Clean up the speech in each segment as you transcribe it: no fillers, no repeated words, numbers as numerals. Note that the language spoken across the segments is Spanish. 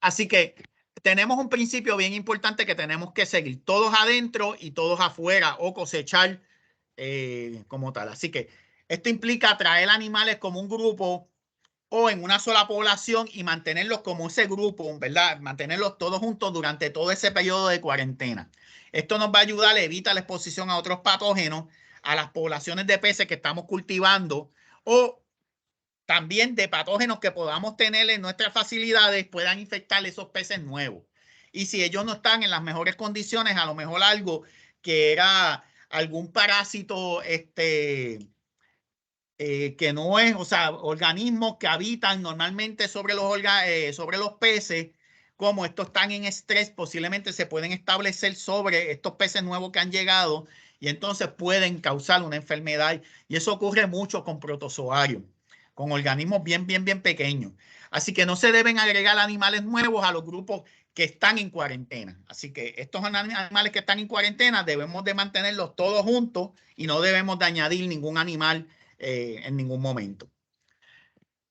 Así que tenemos un principio bien importante que tenemos que seguir, todos adentro y todos afuera, o cosechar como tal. Así que esto implica traer animales como un grupo o en una sola población y mantenerlos como ese grupo, ¿verdad? Mantenerlos todos juntos durante todo ese periodo de cuarentena. Esto nos va a ayudar a evitar la exposición a otros patógenos, a las poblaciones de peces que estamos cultivando o también de patógenos que podamos tener en nuestras facilidades puedan infectar esos peces nuevos. Y si ellos no están en las mejores condiciones, a lo mejor algo que era algún parásito que no es, o sea, organismos que habitan normalmente sobre los peces, como estos están en estrés, posiblemente se pueden establecer sobre estos peces nuevos que han llegado y entonces pueden causar una enfermedad. Y eso ocurre mucho con protozoarios, con organismos bien pequeños. Así que no se deben agregar animales nuevos a los grupos que están en cuarentena. Así que estos animales que están en cuarentena debemos de mantenerlos todos juntos y no debemos de añadir ningún animal en ningún momento.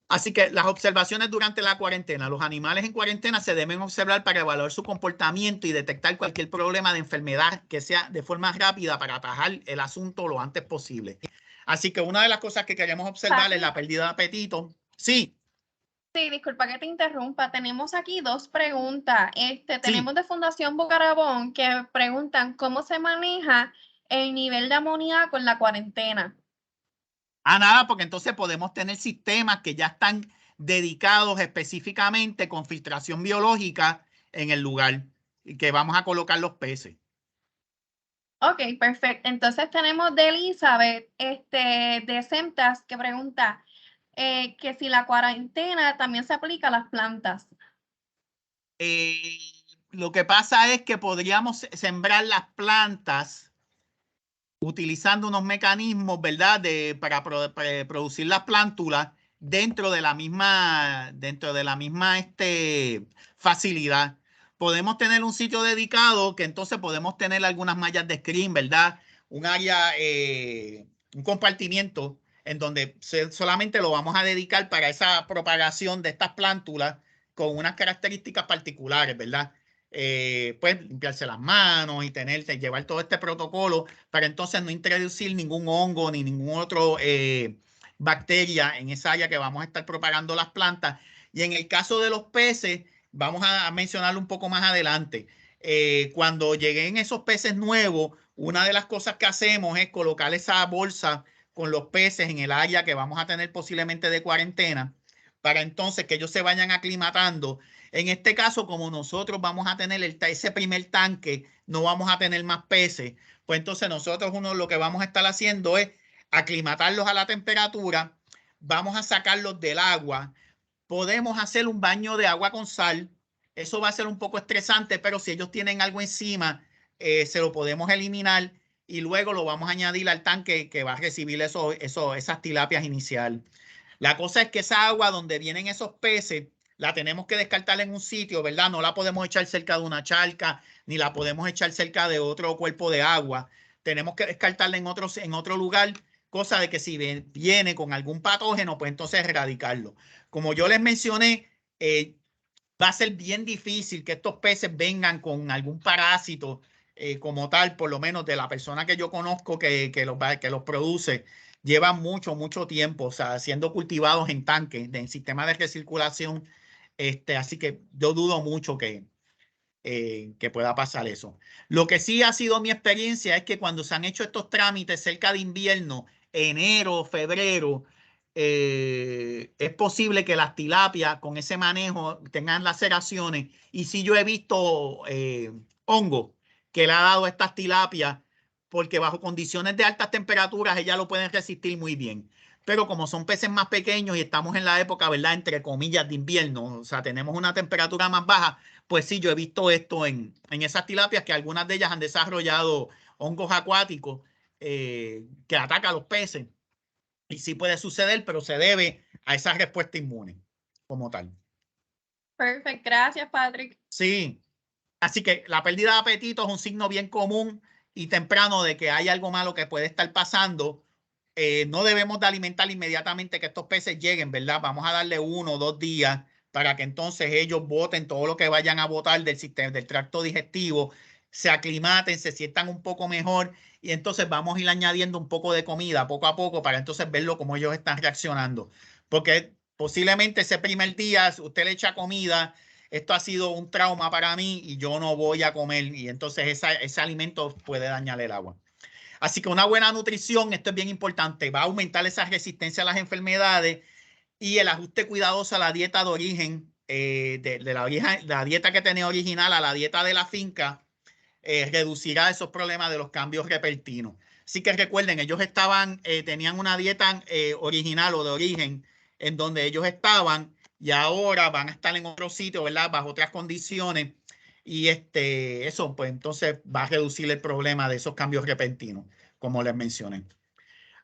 Así que las observaciones durante la cuarentena. Los animales en cuarentena se deben observar para evaluar su comportamiento y detectar cualquier problema de enfermedad que sea de forma rápida para atajar el asunto lo antes posible. Así que una de las cosas que queremos observar es la pérdida de apetito. Sí. Sí, disculpa que te interrumpa. Tenemos aquí dos preguntas. Tenemos Sí. de Fundación Bucarabón que preguntan cómo se maneja el nivel de amoníaco en la cuarentena. Nada, porque entonces podemos tener sistemas que ya están dedicados específicamente con filtración biológica en el lugar y que vamos a colocar los peces. Ok, perfecto. Entonces tenemos de Elizabeth, de Semtas, que pregunta que si la cuarentena también se aplica a las plantas. Lo que pasa es que podríamos sembrar las plantas utilizando unos mecanismos, ¿verdad? Para producir las plántulas dentro de la misma facilidad. Podemos tener un sitio dedicado que entonces podemos tener algunas mallas de screen, ¿verdad? Un área, un compartimiento en donde solamente lo vamos a dedicar para esa propagación de estas plántulas con unas características particulares, ¿verdad? Pues limpiarse las manos y llevar todo este protocolo para entonces no introducir ningún hongo ni ningún otro bacteria en esa área que vamos a estar propagando las plantas. Y en el caso de los peces, vamos a mencionarlo un poco más adelante. Cuando lleguen esos peces nuevos, una de las cosas que hacemos es colocar esa bolsa con los peces en el área que vamos a tener posiblemente de cuarentena para entonces que ellos se vayan aclimatando. En este caso, como nosotros vamos a tener ese primer tanque, no vamos a tener más peces, pues entonces nosotros lo que vamos a estar haciendo es aclimatarlos a la temperatura, vamos a sacarlos del agua, podemos hacer un baño de agua con sal, eso va a ser un poco estresante, pero si ellos tienen algo encima, se lo podemos eliminar y luego lo vamos a añadir al tanque que va a recibir esas tilapias inicial. La cosa es que esa agua donde vienen esos peces, la tenemos que descartar en un sitio, ¿verdad? No la podemos echar cerca de una charca, ni la podemos echar cerca de otro cuerpo de agua. Tenemos que descartarla en otro lugar, cosa de que si viene con algún patógeno, pues entonces erradicarlo. Como yo les mencioné, va a ser bien difícil que estos peces vengan con algún parásito como tal, por lo menos de la persona que yo conozco que los produce. Llevan mucho tiempo, o sea, siendo cultivados en tanques, en sistemas de recirculación. Así que yo dudo mucho que pueda pasar eso. Lo que sí ha sido mi experiencia es que cuando se han hecho estos trámites cerca de invierno, enero, febrero, es posible que las tilapias con ese manejo tengan laceraciones. Y sí yo he visto hongo que le ha dado a estas tilapias porque bajo condiciones de altas temperaturas ellas lo pueden resistir muy bien. Pero como son peces más pequeños y estamos en la época, ¿verdad? Entre comillas, de invierno, o sea, tenemos una temperatura más baja, pues sí, yo he visto esto en esas tilapias que algunas de ellas han desarrollado hongos acuáticos que atacan a los peces. Y sí puede suceder, pero se debe a esa respuesta inmune como tal. Perfecto, gracias, Patrick. Sí, así que la pérdida de apetito es un signo bien común y temprano de que hay algo malo que puede estar pasando. No debemos de alimentar inmediatamente que estos peces lleguen, ¿verdad? Vamos a darle 1 o 2 días para que entonces ellos boten todo lo que vayan a botar del sistema, del tracto digestivo, se aclimaten, se sientan un poco mejor y entonces vamos a ir añadiendo un poco de comida poco a poco para entonces verlo cómo ellos están reaccionando. Porque posiblemente ese primer día usted le echa comida, esto ha sido un trauma para mí y yo no voy a comer y entonces ese alimento puede dañar el agua. Así que una buena nutrición, esto es bien importante, va a aumentar esa resistencia a las enfermedades y el ajuste cuidadoso a la dieta de origen, la dieta que tenía original a la dieta de la finca, reducirá esos problemas de los cambios repentinos. Así que recuerden, ellos tenían una dieta original o de origen en donde ellos estaban y ahora van a estar en otro sitio, ¿verdad? Bajo otras condiciones y eso pues entonces va a reducir el problema de esos cambios repentinos, como les mencioné.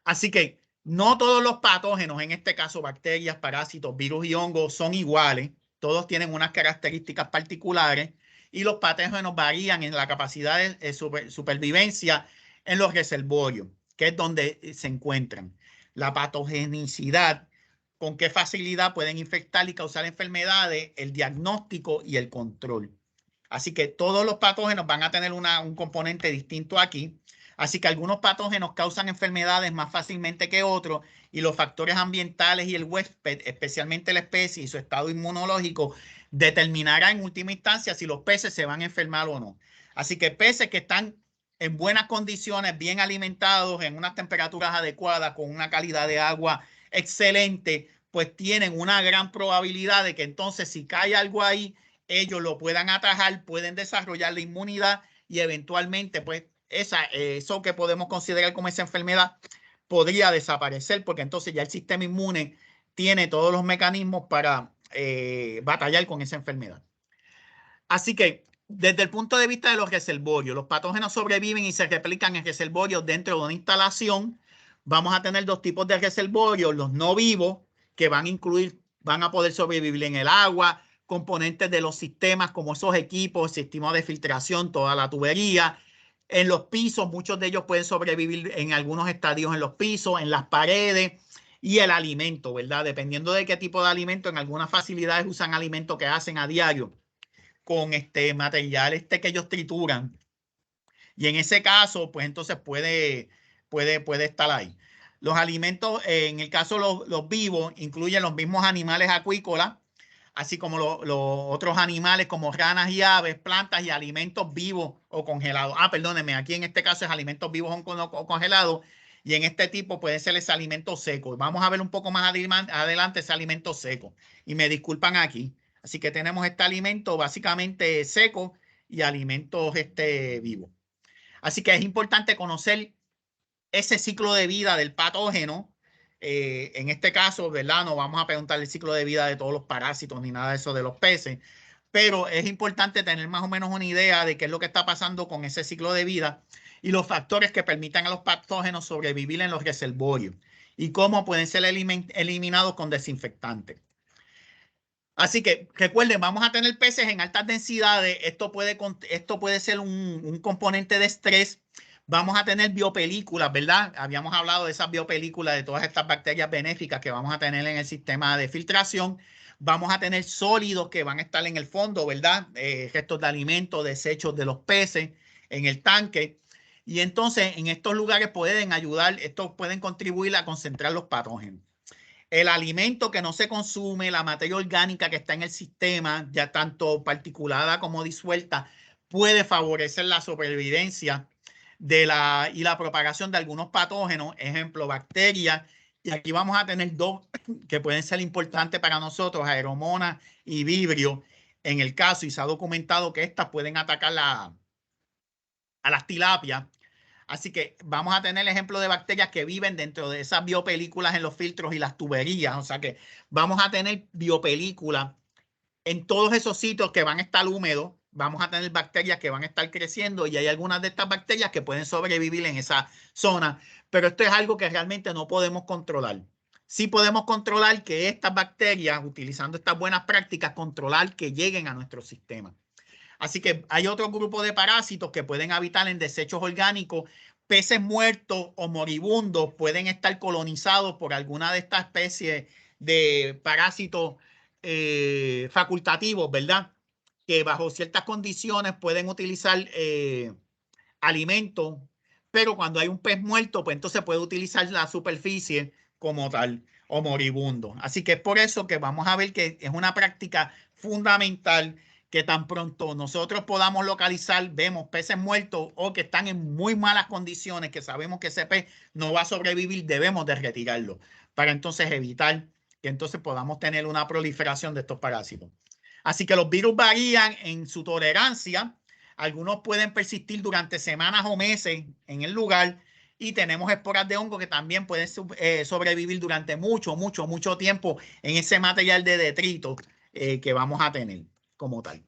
Así que no todos los patógenos, en este caso bacterias, parásitos, virus y hongos, son iguales. Todos tienen unas características particulares y los patógenos varían en la capacidad de supervivencia en los reservorios, que es donde se encuentran. La patogenicidad, con qué facilidad pueden infectar y causar enfermedades, el diagnóstico y el control. Así que todos los patógenos van a tener un componente distinto aquí. Así que algunos patógenos causan enfermedades más fácilmente que otros y los factores ambientales y el huésped, especialmente la especie y su estado inmunológico, determinará en última instancia si los peces se van a enfermar o no. Así que peces que están en buenas condiciones, bien alimentados, en unas temperaturas adecuadas, con una calidad de agua excelente, pues tienen una gran probabilidad de que entonces si cae algo ahí, ellos lo puedan atajar, pueden desarrollar la inmunidad y eventualmente pues eso que podemos considerar como esa enfermedad podría desaparecer porque entonces ya el sistema inmune tiene todos los mecanismos para batallar con esa enfermedad. Así que desde el punto de vista de los reservorios, los patógenos sobreviven y se replican en reservorios dentro de una instalación. Vamos a tener dos tipos de reservorios, los no vivos, que van a poder sobrevivir en el agua, componentes de los sistemas como esos equipos, sistemas de filtración, toda la tubería. En los pisos, muchos de ellos pueden sobrevivir en algunos estadios en los pisos, en las paredes y el alimento, ¿verdad? Dependiendo de qué tipo de alimento, en algunas facilidades usan alimentos que hacen a diario con material que ellos trituran. Y en ese caso, pues entonces puede estar ahí. Los alimentos, en el caso de los vivos, incluyen los mismos animales acuícolas, así como los otros animales como ranas y aves, plantas y alimentos vivos o congelados. Perdónenme, aquí en este caso es alimentos vivos o congelados y en este tipo puede ser ese alimento seco. Vamos a ver un poco más adelante ese alimento seco. Y me disculpan aquí. Así que tenemos este alimento básicamente seco y alimentos vivos. Así que es importante conocer ese ciclo de vida del patógeno. En este caso, ¿verdad? No vamos a preguntar el ciclo de vida de todos los parásitos ni nada de eso de los peces, pero es importante tener más o menos una idea de qué es lo que está pasando con ese ciclo de vida y los factores que permitan a los patógenos sobrevivir en los reservorios y cómo pueden ser eliminados con desinfectantes. Así que recuerden, vamos a tener peces en altas densidades. Esto puede ser un componente de estrés. Vamos a tener biopelículas, ¿verdad? Habíamos hablado de esas biopelículas, de todas estas bacterias benéficas que vamos a tener en el sistema de filtración. Vamos a tener sólidos que van a estar en el fondo, ¿verdad? Restos de alimentos, desechos de los peces en el tanque. Y entonces en estos lugares pueden ayudar, estos pueden contribuir a concentrar los patógenos. El alimento que no se consume, la materia orgánica que está en el sistema, ya tanto particulada como disuelta, puede favorecer la sobrevivencia y la propagación de algunos patógenos, ejemplo, bacterias. Y aquí vamos a tener dos que pueden ser importantes para nosotros, Aeromonas y Vibrio. En el caso, y se ha documentado que estas pueden atacar a las tilapias. Así que vamos a tener el ejemplo de bacterias que viven dentro de esas biopelículas en los filtros y las tuberías. O sea que vamos a tener biopelículas en todos esos sitios que van a estar húmedos. Vamos a tener bacterias que van a estar creciendo y hay algunas de estas bacterias que pueden sobrevivir en esa zona. Pero esto es algo que realmente no podemos controlar. Sí podemos controlar que estas bacterias, utilizando estas buenas prácticas, controlar que lleguen a nuestro sistema. Así que hay otro grupo de parásitos que pueden habitar en desechos orgánicos. Peces muertos o moribundos pueden estar colonizados por alguna de estas especies de parásitos facultativos, ¿verdad? Que bajo ciertas condiciones pueden utilizar alimentos, pero cuando hay un pez muerto, pues entonces puede utilizar la superficie como tal o moribundo. Así que es por eso que vamos a ver que es una práctica fundamental que tan pronto nosotros podamos localizar, vemos peces muertos o que están en muy malas condiciones, que sabemos que ese pez no va a sobrevivir, debemos de retirarlo para entonces evitar que entonces podamos tener una proliferación de estos parásitos. Así que los virus varían en su tolerancia. Algunos pueden persistir durante semanas o meses en el lugar y tenemos esporas de hongo que también pueden sobrevivir durante mucho tiempo en ese material de detrito que vamos a tener como tal.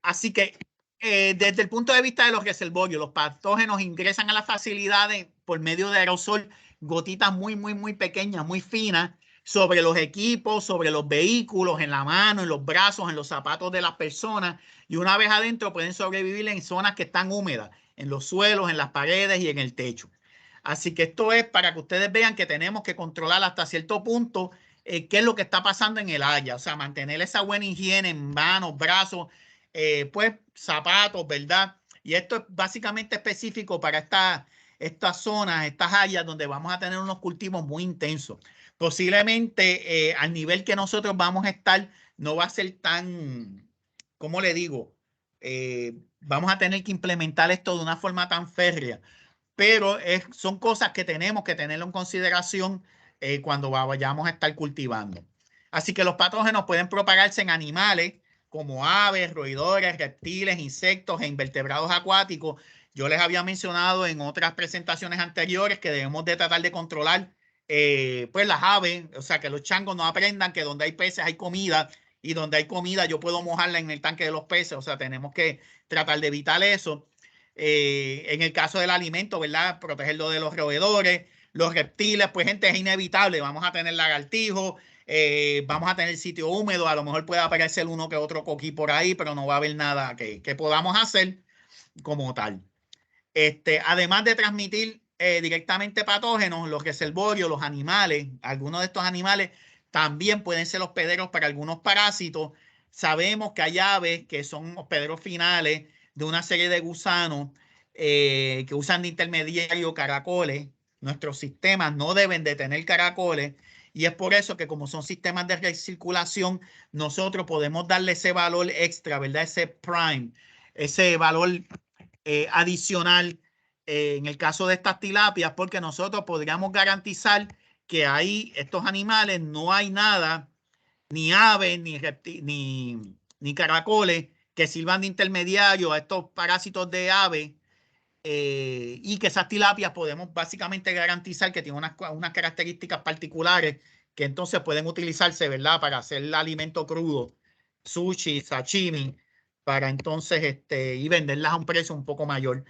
Así que desde el punto de vista de los reservorios, los patógenos ingresan a las facilidades por medio de aerosol, gotitas muy pequeñas, muy finas, sobre los equipos, sobre los vehículos, en la mano, en los brazos, en los zapatos de las personas. Y una vez adentro pueden sobrevivir en zonas que están húmedas, en los suelos, en las paredes y en el techo. Así que esto es para que ustedes vean que tenemos que controlar hasta cierto punto qué es lo que está pasando en el área. O sea, mantener esa buena higiene en manos, brazos, pues zapatos, ¿verdad? Y esto es básicamente específico para estas zonas, estas áreas donde vamos a tener unos cultivos muy intensos. Posiblemente al nivel que nosotros vamos a estar, no va a ser tan, ¿cómo le digo? Vamos a tener que implementar esto de una forma tan férrea, pero son cosas que tenemos que tenerlo en consideración cuando vayamos a estar cultivando. Así que los patógenos pueden propagarse en animales como aves, roedores, reptiles, insectos e invertebrados acuáticos. Yo les había mencionado en otras presentaciones anteriores que debemos de tratar de controlar pues las aves, o sea, que los changos no aprendan que donde hay peces hay comida y donde hay comida yo puedo mojarla en el tanque de los peces, o sea, tenemos que tratar de evitar eso. En el caso del alimento, ¿verdad? Protegerlo de los roedores, los reptiles, pues gente, es inevitable, vamos a tener lagartijos, vamos a tener sitio húmedo, a lo mejor puede aparecer uno que otro coquí por ahí, pero no va a haber nada que podamos hacer como tal. Además de transmitir directamente patógenos, los reservorios, los animales, algunos de estos animales también pueden ser hospederos para algunos parásitos. Sabemos que hay aves que son hospederos finales de una serie de gusanos que usan de intermediario caracoles. Nuestros sistemas no deben de tener caracoles y es por eso que como son sistemas de recirculación, nosotros podemos darle ese valor extra, ¿verdad? Ese prime, ese valor adicional en el caso de estas tilapias, porque nosotros podríamos garantizar que ahí estos animales no hay nada, ni aves, ni caracoles que sirvan de intermediario a estos parásitos de aves y que esas tilapias podemos básicamente garantizar que tienen unas características particulares que entonces pueden utilizarse, ¿verdad? Para hacer el alimento crudo, sushi, sashimi, para entonces y venderlas a un precio un poco mayor.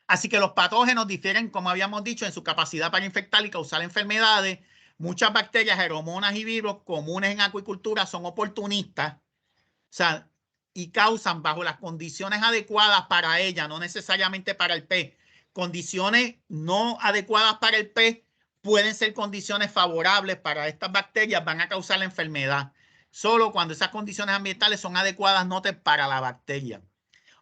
Así que los patógenos difieren, como habíamos dicho, en su capacidad para infectar y causar enfermedades. Muchas bacterias, aeromonas y virus comunes en acuicultura son oportunistas, o sea, y causan bajo las condiciones adecuadas para ella, no necesariamente para el pez. Condiciones no adecuadas para el pez pueden ser condiciones favorables para estas bacterias, van a causar la enfermedad. Solo cuando esas condiciones ambientales son adecuadas, noten, para la bacteria.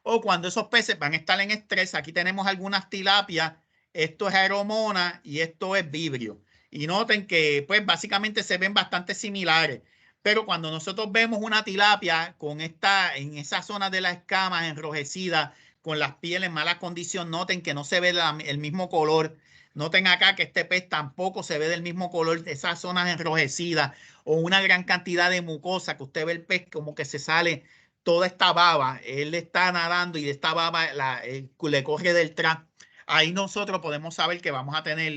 O cuando esos peces van a estar en estrés. Aquí tenemos algunas tilapias. Esto es aeromona y esto es vibrio. Y noten que pues básicamente se ven bastante similares. Pero cuando nosotros vemos una tilapia con en esa zona de las escamas enrojecidas, con las pieles en mala condición, noten que no se ve el mismo color. Noten acá que este pez tampoco se ve del mismo color de esas zonas enrojecidas o una gran cantidad de mucosa que usted ve el pez como que se sale toda esta baba. Él está nadando y esta baba le corre detrás. Ahí nosotros podemos saber que vamos a tener,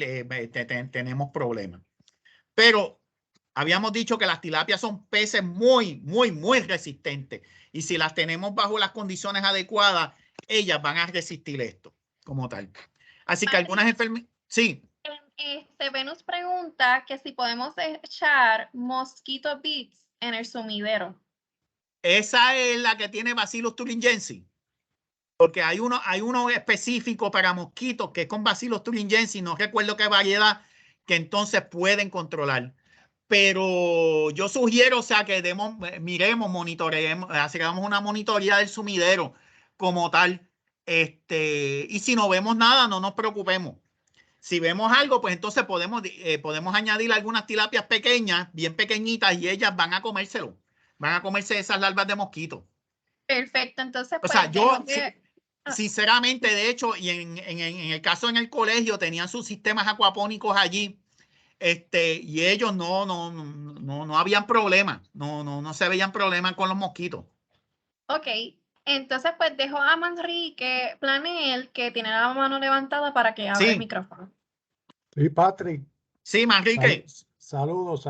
tenemos problemas. Pero habíamos dicho que las tilapias son peces muy resistentes. Y si las tenemos bajo las condiciones adecuadas, ellas van a resistir esto como tal. Así que algunas enfermedades, sí. Venus pregunta que si podemos echar mosquito bits en el sumidero. Esa es la que tiene Bacillus thuringiensis. Porque hay uno específico para mosquitos que es con Bacillus thuringiensis, no recuerdo qué variedad, que entonces pueden controlar. Pero yo sugiero, o sea, que miremos, monitoreemos, hagamos una monitoría del sumidero como tal. Y si no vemos nada, no nos preocupemos. Si vemos algo, pues entonces podemos añadir algunas tilapias pequeñas, bien pequeñitas, y ellas van a comérselo. Van a comerse esas larvas de mosquito. Perfecto, entonces O pues sea, sinceramente, de hecho, y en el caso en el colegio, tenían sus sistemas acuapónicos allí, y ellos no habían problemas, no se veían problemas con los mosquitos. Ok, entonces pues dejo a Manrique Planel, que tiene la mano levantada, para que abra el Sí, micrófono. Sí, Patrick. sí, Manrique. Saludos.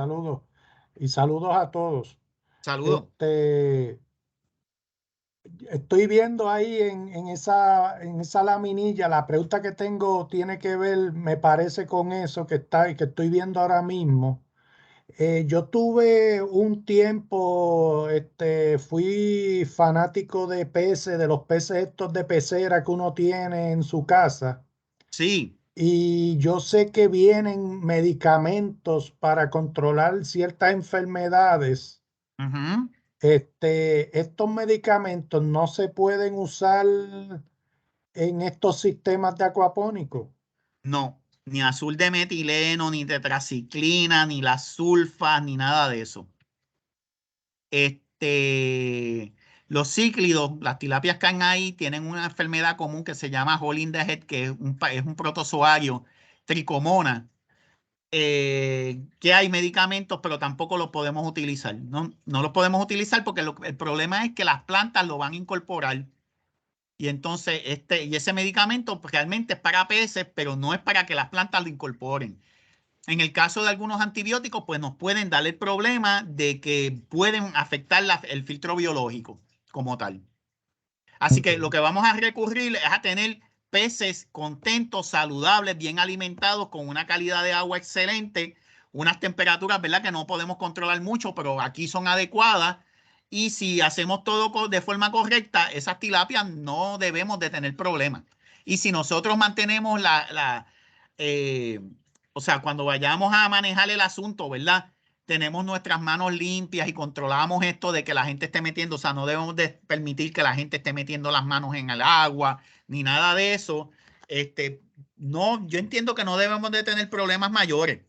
Y saludos a todos. Saludos. Estoy viendo ahí en esa laminilla, la pregunta que tengo tiene que ver, me parece, con eso que estoy viendo ahora mismo. Yo tuve un tiempo, fui fanático de peces, de los peces estos de pecera que uno tiene en su casa. Sí. Y yo sé que vienen medicamentos para controlar ciertas enfermedades. Ujú. Estos medicamentos no se pueden usar en estos sistemas de acuapónicos. No, ni azul de metileno, ni tetraciclina, ni las sulfas, ni nada de eso. Los cíclidos, las tilapias que hay ahí, tienen una enfermedad común que se llama Hole in the Head, que es un protozoario, tricomona, que hay medicamentos, pero tampoco los podemos utilizar. No los podemos utilizar porque el problema es que las plantas lo van a incorporar. Y entonces y ese medicamento realmente es para peces, pero no es para que las plantas lo incorporen. En el caso de algunos antibióticos, pues nos pueden dar el problema de que pueden afectar el filtro biológico como tal. Así que lo que vamos a recurrir es a tener peces contentos, saludables, bien alimentados, con una calidad de agua excelente, unas temperaturas, ¿verdad?, que no podemos controlar mucho, pero aquí son adecuadas. Y si hacemos todo de forma correcta, esas tilapias no debemos de tener problemas. Y si nosotros mantenemos o sea, cuando vayamos a manejar el asunto, ¿verdad?, tenemos nuestras manos limpias y controlamos esto de que la gente esté metiendo, o sea, no debemos de permitir que la gente esté metiendo las manos en el agua, ni nada de eso. No, yo entiendo que no debemos de tener problemas mayores.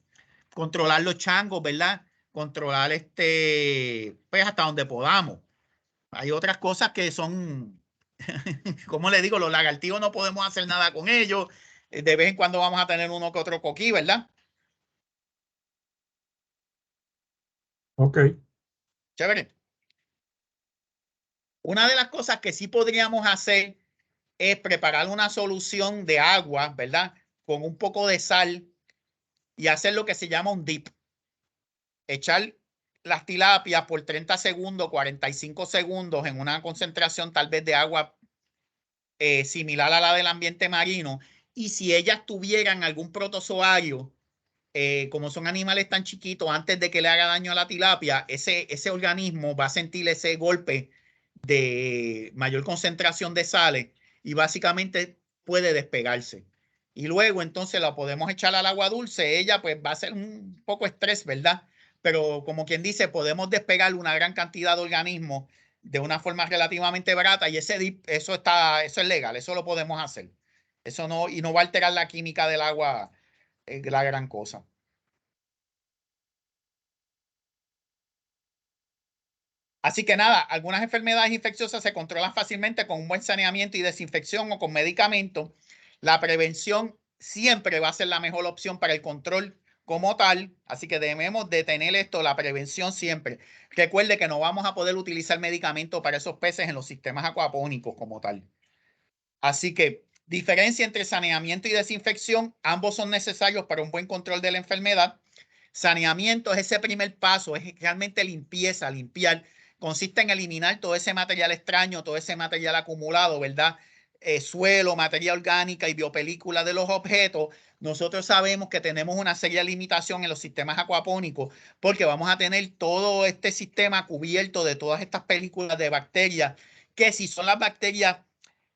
Controlar los changos, ¿verdad? Controlar pues hasta donde podamos. Hay otras cosas que son, como le digo, los lagartijos no podemos hacer nada con ellos. De vez en cuando vamos a tener uno que otro coquí, ¿verdad? Ok. Chévere. Una de las cosas que sí podríamos hacer es preparar una solución de agua, ¿verdad?, con un poco de sal y hacer lo que se llama un dip. Echar las tilapias por 30 segundos, 45 segundos en una concentración tal vez de agua similar a la del ambiente marino. Y si ellas tuvieran algún protozoario, como son animales tan chiquitos, antes de que le haga daño a la tilapia, ese organismo va a sentir ese golpe de mayor concentración de sales y básicamente puede despegarse. Y luego entonces la podemos echar al agua dulce. Ella pues va a ser un poco estrés, ¿verdad? Pero como quien dice, podemos despegar una gran cantidad de organismos de una forma relativamente barata y eso es legal, eso lo podemos hacer. Eso no, y no va a alterar la química del agua, la gran cosa. Así que nada, algunas enfermedades infecciosas se controlan fácilmente con un buen saneamiento y desinfección o con medicamentos. La prevención siempre va a ser la mejor opción para el control como tal. Así que debemos de tener esto, la prevención siempre. Recuerde que no vamos a poder utilizar medicamentos para esos peces en los sistemas acuapónicos como tal. Así que diferencia entre saneamiento y desinfección, ambos son necesarios para un buen control de la enfermedad. Saneamiento es ese primer paso, es realmente limpieza, limpiar. Consiste en eliminar todo ese material extraño, todo ese material acumulado, ¿verdad? Suelo, materia orgánica y biopelícula de los objetos. Nosotros sabemos que tenemos una seria limitación en los sistemas acuapónicos porque vamos a tener todo este sistema cubierto de todas estas películas de bacterias que si son las bacterias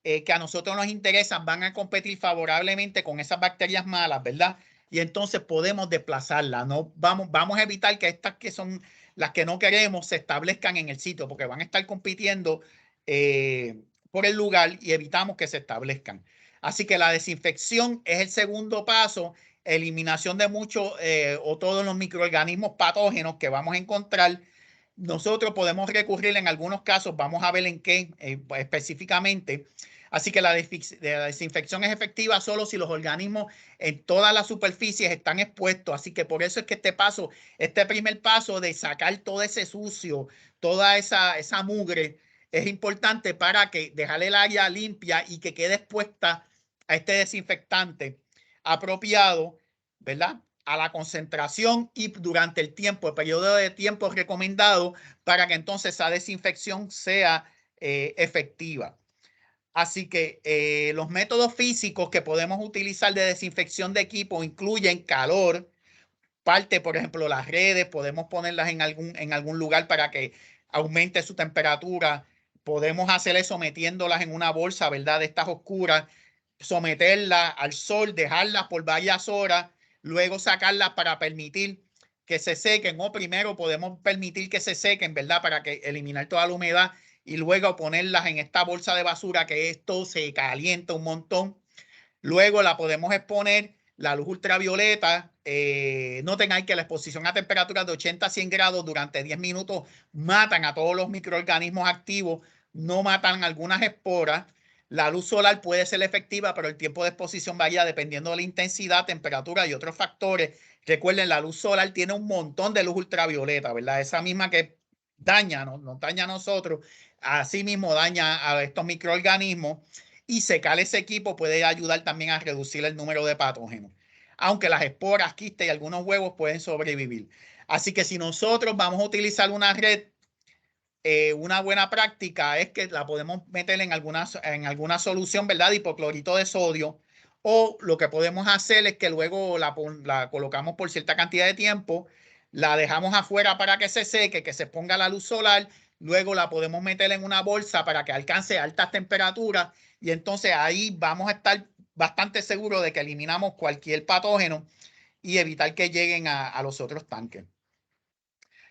que a nosotros nos interesan van a competir favorablemente con esas bacterias malas, ¿verdad? Y entonces podemos desplazarlas. No vamos a evitar que estas que son las que no queremos se establezcan en el sitio porque van a estar compitiendo por el lugar y evitamos que se establezcan. Así que la desinfección es el segundo paso, eliminación de muchos o todos los microorganismos patógenos que vamos a encontrar. Nosotros podemos recurrir en algunos casos, vamos a ver en qué específicamente. Así que la desinfección es efectiva solo si los organismos en todas las superficies están expuestos. Así que por eso es que este primer paso de sacar todo ese sucio, toda esa mugre, es importante para que dejar el área limpia y que quede expuesta a este desinfectante apropiado, ¿verdad? A la concentración y durante el periodo de tiempo recomendado para que entonces esa desinfección sea efectiva. Así que los métodos físicos que podemos utilizar de desinfección de equipo incluyen calor, por ejemplo, las redes, podemos ponerlas en algún lugar para que aumente su temperatura. Podemos hacer eso metiéndolas en una bolsa, ¿verdad? De estas oscuras, someterlas al sol, dejarlas por varias horas, luego sacarlas para permitir que se sequen o primero podemos permitir que se sequen, ¿verdad? Para que eliminar toda la humedad y luego ponerlas en esta bolsa de basura que esto se calienta un montón. Luego la podemos exponer la luz ultravioleta. Noten ahí que la exposición a temperaturas de 80 a 100 grados durante 10 minutos matan a todos los microorganismos activos, no matan algunas esporas. La luz solar puede ser efectiva, pero el tiempo de exposición varía dependiendo de la intensidad, temperatura y otros factores. Recuerden, la luz solar tiene un montón de luz ultravioleta, ¿verdad? Esa misma que daña, nos daña a nosotros, así mismo daña a estos microorganismos. Y secar ese equipo puede ayudar también a reducir el número de patógenos, aunque las esporas, quistes y algunos huevos pueden sobrevivir. Así que si nosotros vamos a utilizar una red, una buena práctica es que la podemos meter en alguna solución, ¿verdad? De hipoclorito de sodio, o lo que podemos hacer es que luego la colocamos por cierta cantidad de tiempo, la dejamos afuera para que se seque, que se ponga la luz solar, luego la podemos meter en una bolsa para que alcance altas temperaturas y entonces ahí vamos a estar bastante seguros de que eliminamos cualquier patógeno y evitar que lleguen a los otros tanques.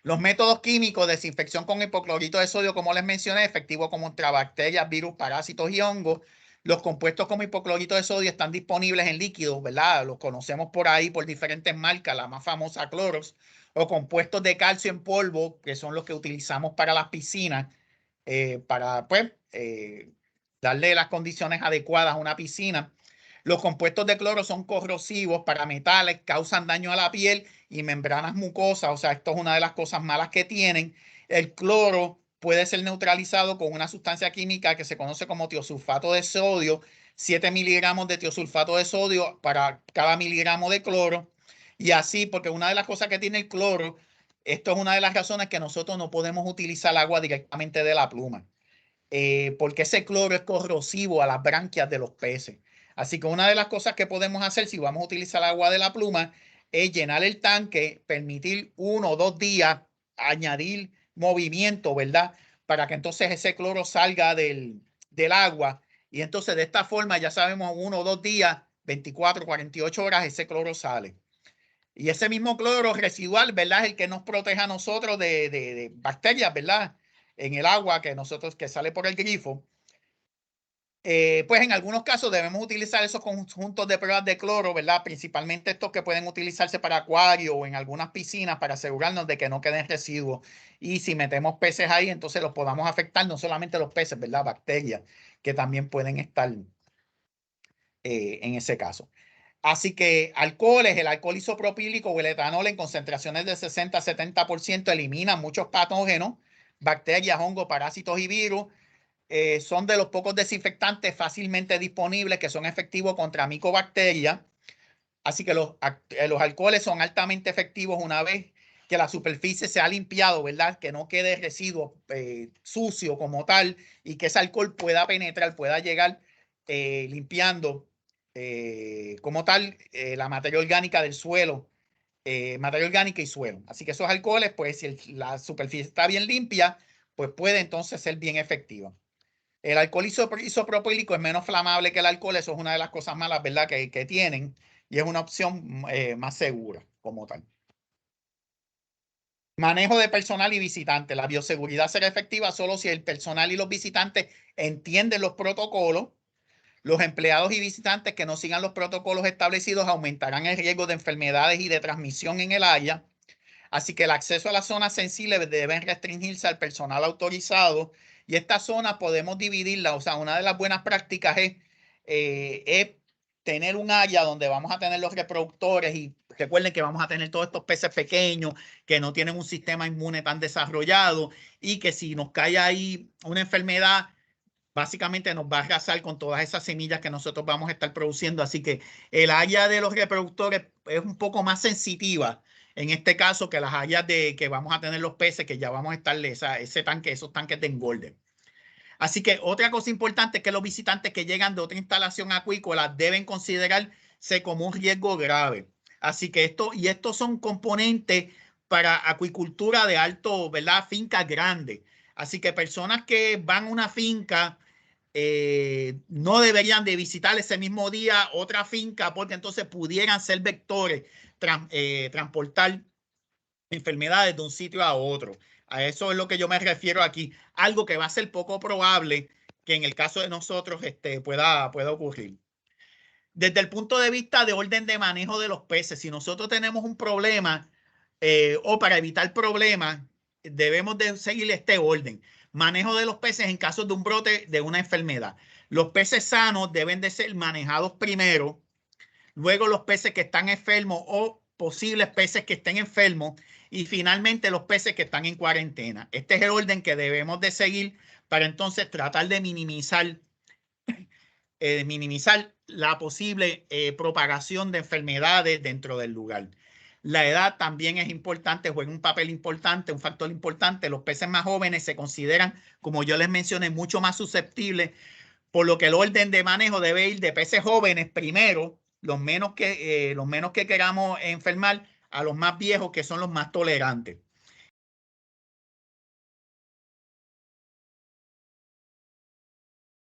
Los métodos químicos de desinfección con hipoclorito de sodio, como les mencioné, efectivo contra bacterias, virus, parásitos y hongos. Los compuestos como hipoclorito de sodio están disponibles en líquidos, ¿verdad? Los conocemos por ahí por diferentes marcas, la más famosa Clorox, o compuestos de calcio en polvo, que son los que utilizamos para las piscinas, para pues, darle las condiciones adecuadas a una piscina. Los compuestos de cloro son corrosivos para metales, causan daño a la piel y membranas mucosas. O sea, esto es una de las cosas malas que tienen. El cloro puede ser neutralizado con una sustancia química que se conoce como tiosulfato de sodio, 7 miligramos de tiosulfato de sodio para cada miligramo de cloro. Y así, porque una de las cosas que tiene el cloro, esto es una de las razones que nosotros no podemos utilizar agua directamente de la pluma. porque ese cloro es corrosivo a las branquias de los peces. Así que una de las cosas que podemos hacer si vamos a utilizar agua de la pluma es llenar el tanque, permitir 1 o 2 días, añadir movimiento, ¿verdad? Para que entonces ese cloro salga del agua. Y entonces de esta forma ya sabemos 1 o 2 días, 24, 48 horas, ese cloro sale. Y ese mismo cloro residual, ¿verdad? Es el que nos protege a nosotros de bacterias, ¿verdad? En el agua que sale por el grifo. Pues en algunos casos debemos utilizar esos conjuntos de pruebas de cloro, ¿verdad? Principalmente estos que pueden utilizarse para acuario o en algunas piscinas para asegurarnos de que no queden residuos. Y si metemos peces ahí, entonces los podamos afectar, no solamente los peces, ¿verdad? Bacterias que también pueden estar en ese caso. Así que alcoholes, el alcohol isopropílico o el etanol en concentraciones de 60 a 70% eliminan muchos patógenos, bacterias, hongos, parásitos y virus. Son de los pocos desinfectantes fácilmente disponibles que son efectivos contra micobacterias. Así que los alcoholes son altamente efectivos una vez que la superficie se ha limpiado, ¿verdad? Que no quede residuo sucio como tal y que ese alcohol pueda penetrar, pueda llegar limpiando como tal la materia orgánica del suelo, materia orgánica y suelo. Así que esos alcoholes, pues si la superficie está bien limpia, pues puede entonces ser bien efectiva. El alcohol isopropílico es menos flamable que el alcohol. Eso es una de las cosas malas, ¿verdad? Que tienen y es una opción más segura como tal. Manejo de personal y visitantes. La bioseguridad será efectiva solo si el personal y los visitantes entienden los protocolos. Los empleados y visitantes que no sigan los protocolos establecidos aumentarán el riesgo de enfermedades y de transmisión en el área. Así que el acceso a las zonas sensibles deben restringirse al personal autorizado y estas zonas podemos dividirlas. O sea, una de las buenas prácticas es tener un área donde vamos a tener los reproductores y recuerden que vamos a tener todos estos peces pequeños que no tienen un sistema inmune tan desarrollado y que si nos cae ahí una enfermedad, básicamente nos va a arrasar con todas esas semillas que nosotros vamos a estar produciendo. Así que el área de los reproductores es un poco más sensitiva en este caso que las áreas de que vamos a tener los peces, que ya vamos a estarle esos tanques de engorde. Así que otra cosa importante es que los visitantes que llegan de otra instalación acuícola deben considerarse como un riesgo grave. Así que estos son componentes para acuicultura de alto, ¿verdad? Fincas grandes. Así que personas que van a una finca no deberían de visitar ese mismo día otra finca porque entonces pudieran ser vectores, transportar enfermedades de un sitio a otro. A eso es lo que yo me refiero aquí. Algo que va a ser poco probable que en el caso de nosotros pueda ocurrir. Desde el punto de vista de orden de manejo de los peces, si nosotros tenemos un problema o para evitar problemas, debemos de seguir este orden. Manejo de los peces en caso de un brote de una enfermedad. Los peces sanos deben de ser manejados primero, luego los peces que están enfermos o posibles peces que estén enfermos y finalmente los peces que están en cuarentena. Este es el orden que debemos de seguir para entonces tratar de minimizar la posible propagación de enfermedades dentro del lugar. La edad también es importante, juega un papel importante, un factor importante. Los peces más jóvenes se consideran, como yo les mencioné, mucho más susceptibles, por lo que el orden de manejo debe ir de peces jóvenes primero, los menos que queramos enfermar, a los más viejos, que son los más tolerantes.